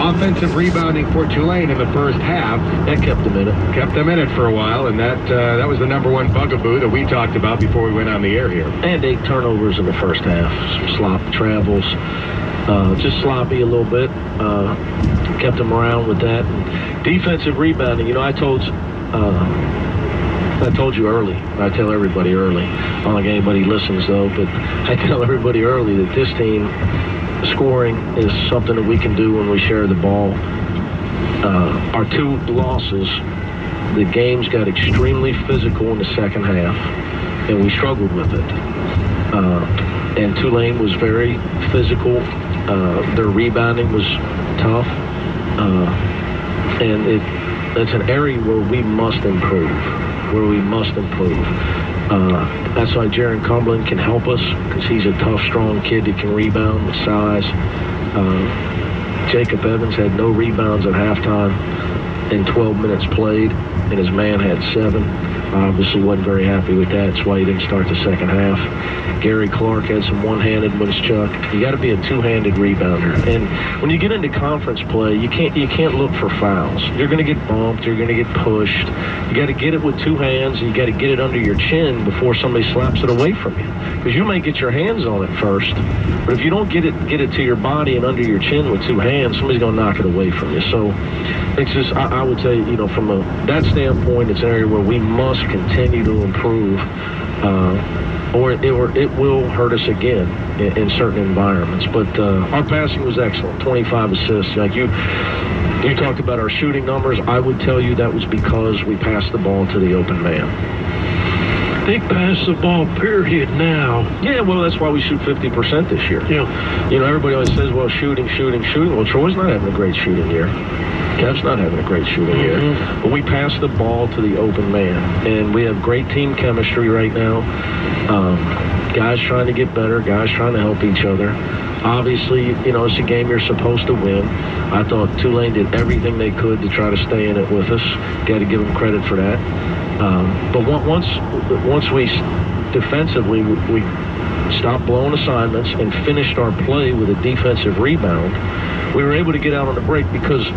offensive rebounding for Tulane in the first half. That kept them in it. Kept them in it for a while, and that was the number one bugaboo that we talked about before we went on the air here. And 8 turnovers in the first half. Some slop travels. Just sloppy a little bit. Kept them around with that. And defensive rebounding, I told you early. I tell everybody early. I don't think anybody listens, though, but I tell everybody early that this team, scoring is something that we can do when we share the ball. Our 2 losses, the games got extremely physical in the second half, and we struggled with it. And Tulane was very physical. Their rebounding was tough. And it's an area where we must improve. That's why Jaron Cumberland can help us, because he's a tough, strong kid that can rebound with size. Jacob Evans had no rebounds at halftime in 12 minutes played, and his man had 7. Obviously wasn't very happy with that. That's why he didn't start the second half. Gary Clark had some one-handed ones, Chuck. You got to be a two-handed rebounder. And when you get into conference play, you can't look for fouls. You're going to get bumped. You're going to get pushed. You got to get it with 2 hands, and you got to get it under your chin before somebody slaps it away from you. Because you may get your hands on it first, but if you don't get it to your body and under your chin with 2 hands, somebody's going to knock it away from you. So it's just, I would say, from that standpoint, it's an area where we must continue to improve, or it will hurt us again in certain environments. But our passing was excellent, 25 assists. Like you talked about our shooting numbers. I would tell you that was because we passed the ball to the open man. They pass the ball, period, now. Yeah, well, that's why we shoot 50% this year. Yeah. Everybody always says, well, shooting. Well, Troy's not having a great shooting year. Kev's not having a great shooting year. But we pass the ball to the open man. And we have great team chemistry right now. Guys trying to get better, guys trying to help each other. Obviously, it's a game you're supposed to win. I thought Tulane did everything they could to try to stay in it with us. Got to give them credit for that. But once we defensively we stopped blowing assignments and finished our play with a defensive rebound, we were able to get out on the break, because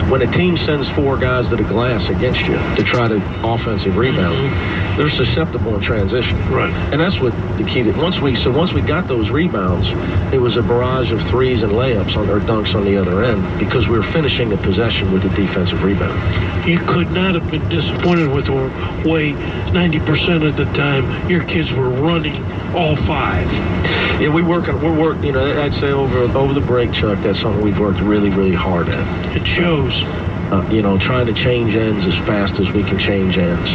when a team sends 4 guys to the glass against you to try to offensive rebound, they're susceptible in transition. Right. And that's what the key to. Once we got those rebounds, it was a barrage of threes and layups or dunks on the other end, because we were finishing the possession with the defensive rebound. You could not have been disappointed with the way 90% of the time your kids were running all 5. Yeah, we're working. I'd say over the break, Chuck, that's something we've worked really, really hard at. It shows. Trying to change ends as fast as we can change ends.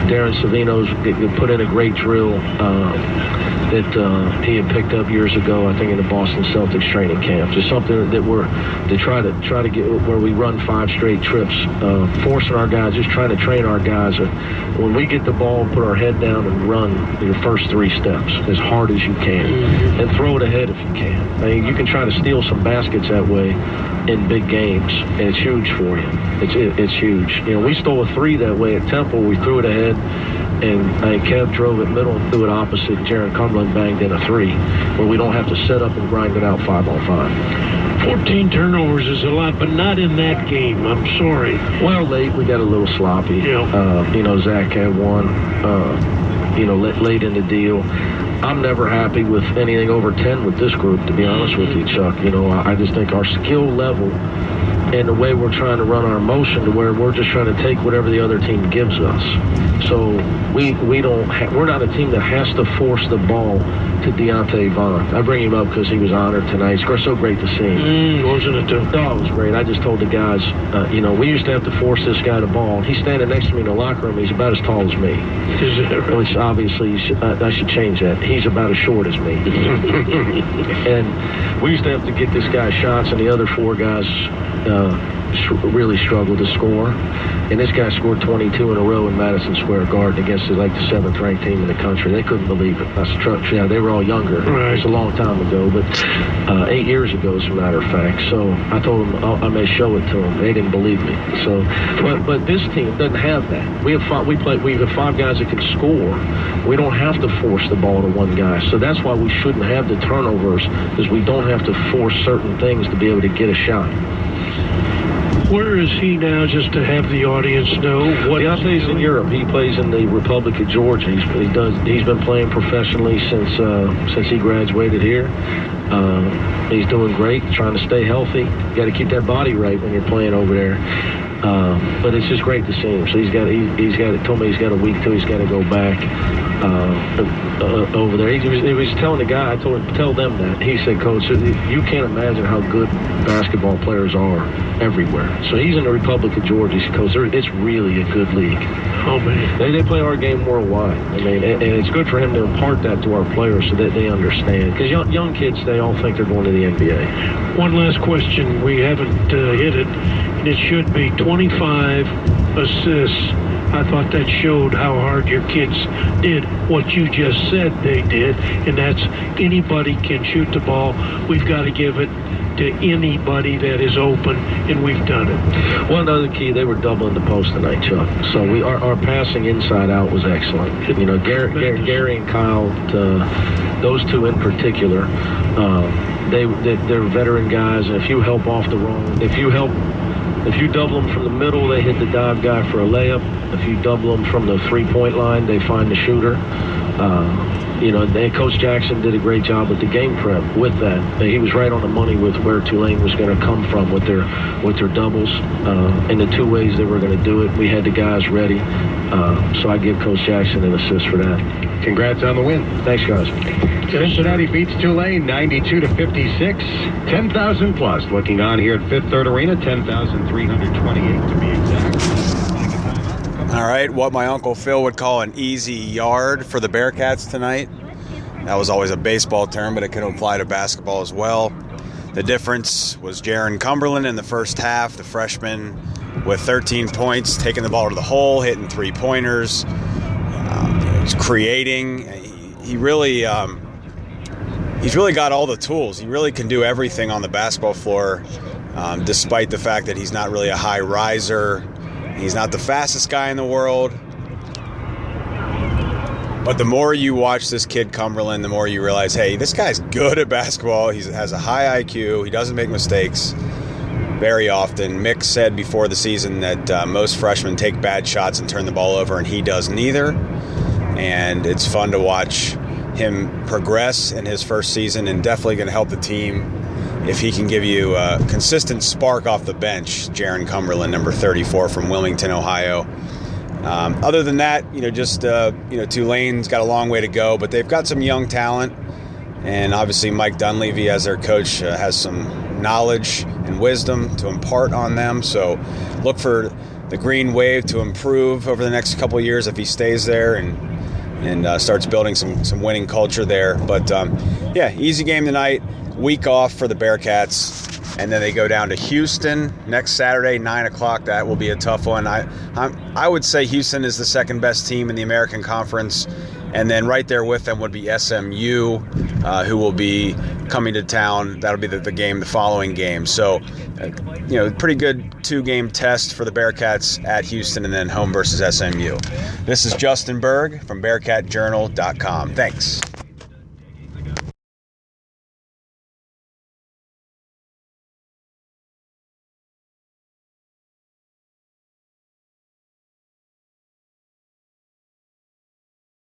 Darren Savino's put in a great drill that he had picked up years ago, I think, in the Boston Celtics training camp. Just something that we're to try to get where we run 5 straight trips, forcing our guys, just trying to train our guys. When we get the ball, put our head down and run your first 3 steps as hard as you can, and throw it ahead if you can. I mean, you can try to steal some baskets that way in big games, and it's huge for you. It's huge. We stole a 3 that way at Temple. We threw it ahead, and Kev drove it middle and threw it opposite. Jaron Cumberland banged in a 3, where we don't have to set up and grind it out 5-on-5. 14 turnovers is a lot, but not in that game. I'm sorry. Well, late we got a little sloppy. Yeah. Zach had 1. Late in the deal. I'm never happy with anything over 10 with this group, to be honest with you, Chuck. I just think our skill level and the way we're trying to run our motion, to where we're just trying to take whatever the other team gives us. So we're not a team that has to force the ball to Deontay Vaughn. I bring him up because he was honored tonight. It's so great to see him. Wasn't it? No, it was great. I just told the guys, we used to have to force this guy the ball. He's standing next to me in the locker room. He's about as tall as me. Which obviously I should change that. He's about as short as me. And we used to have to get this guy shots, and the other 4 guys really struggled to score. And this guy scored 22 in a row in Madison Square Garden against the 7th-ranked team in the country. They couldn't believe it. They were all younger. Right. It was a long time ago, but 8 years ago, as a matter of fact. So I told them I may show it to them. They didn't believe me. So, but this team doesn't have that. We have 5 guys that can score. We don't have to force the ball to one guy. So that's why we shouldn't have the turnovers, because we don't have to force certain things to be able to get a shot. Where is he now, just to have the audience know? Deontay's in Europe. He plays in the Republic of Georgia. He's been playing professionally since he graduated here. He's doing great, trying to stay healthy. You got to keep that body right when you're playing over there. But it's just great to see him. So he told me he's got a week till he's got to go back over there. He was telling the guy, I told him, tell them that. He said, Coach, you can't imagine how good basketball players are everywhere. So he's in the Republic of Georgia. Coach, it's really a good league. Oh, man. They play our game worldwide. I mean, and it's good for him to impart that to our players so that they understand. Because young kids, they all think they're going to the NBA. One last question. We haven't hit it, and it should be 25 assists. I thought that showed how hard your kids did what you just said they did, and that's anybody can shoot the ball. We've got to give it to anybody that is open, and we've done it. One other key, they were doubling the post tonight, Chuck. So our passing inside out was excellent. You know, Gary and Kyle, those two in particular, they're veteran guys, and if you help off the wrong, if you double them from the middle, they hit the dive guy for a layup. If you double them from the three-point line, they find the shooter. Coach Jackson did a great job with the game prep with that. He was right on the money with where Tulane was going to come from with their doubles and the 2 ways they were going to do it. We had the guys ready. So I give Coach Jackson an assist for that. Congrats on the win. Thanks, guys. Cincinnati beats Tulane 92-56, 10,000 plus. Looking on here at Fifth Third Arena, 10,328 to be exact. All right, what my Uncle Phil would call an easy yard for the Bearcats tonight. That was always a baseball term, but it can apply to basketball as well. The difference was Jaron Cumberland in the first half, the freshman with 13 points, taking the ball to the hole, hitting three-pointers, creating. He's really got all the tools. He really can do everything on the basketball floor, despite the fact that he's not really a high riser. He's not the fastest guy in the world. But the more you watch this kid Cumberland, the more you realize, hey, this guy's good at basketball. He has a high IQ. He doesn't make mistakes very often. Mick said before the season that most freshmen take bad shots and turn the ball over, and he does neither. And it's fun to watch him progress in his first season, and definitely going to help the team if he can give you a consistent spark off the bench. Jaron Cumberland, number 34 from Wilmington, Ohio. Other than that, Tulane's got a long way to go, but they've got some young talent. And obviously Mike Dunleavy, as their coach, has some knowledge and wisdom to impart on them. So look for the green wave to improve over the next couple of years if he stays there and starts building some winning culture there. But, easy game tonight. Week off for the Bearcats. And then they go down to Houston next Saturday, 9 o'clock. That will be a tough one. I would say Houston is the second best team in the American Conference. And then right there with them would be SMU, who will be coming to town. That'll be the game, the following game. So, pretty good 2-game test for the Bearcats at Houston and then home versus SMU. This is Justin Berg from BearcatJournal.com. Thanks.